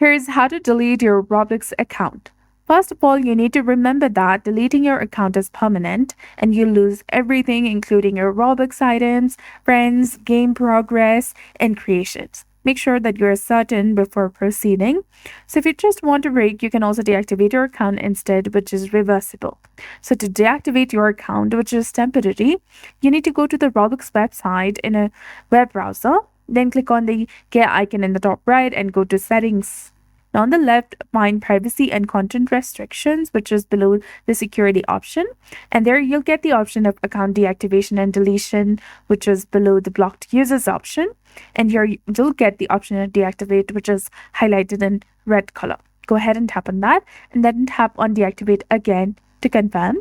Here's how to delete your Roblox account. First of all, you need to remember that deleting your account is permanent and you lose everything, including your Robux items, friends, game progress, and creations. Make sure that you're certain before proceeding. So if you just want a break, you can also deactivate your account instead, which is reversible. So to deactivate your account, which is temporary, you need to go to the Roblox website in a web browser. Then click on the gear icon in the top right and go to settings. Now on the left, find privacy and content restrictions, which is below the security option. And there you'll get the option of account deactivation and deletion, which is below the blocked users option. And here you'll get the option of deactivate, which is highlighted in red color. Go ahead and tap on that and then tap on deactivate again to confirm.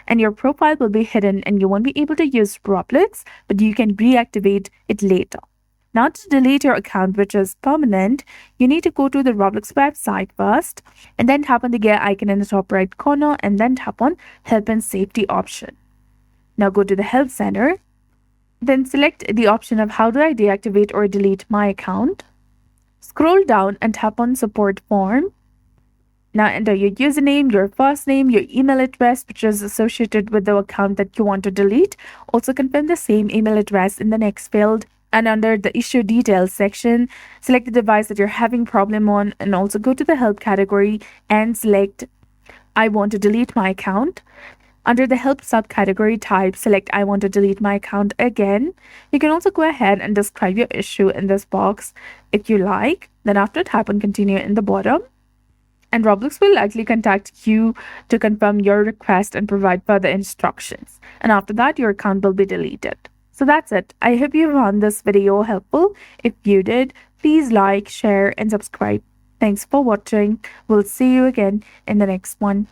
And your profile will be hidden and you won't be able to use Roblox, but you can reactivate it later. Now to delete your account, which is permanent, you need to go to the Roblox website first and then tap on the gear icon in the top right corner and then tap on help and safety option. Now go to the help center, then select the option of how do I deactivate or delete my account. Scroll down and tap on support form. Now enter your username, your first name, your email address, which is associated with the account that you want to delete. Also confirm the same email address in the next field. And under the issue details section, select the device that you're having problem on and also go to the help category and select I want to delete my account. Under the help subcategory type, select I want to delete my account again. You can also go ahead and describe your issue in this box if you like. Then after, tap on continue in the bottom. And Roblox will likely contact you to confirm your request and provide further instructions. And after that, your account will be deleted. So that's it. I hope you found this video helpful. If you did, please like, share, and subscribe. Thanks for watching. We'll see you again in the next one.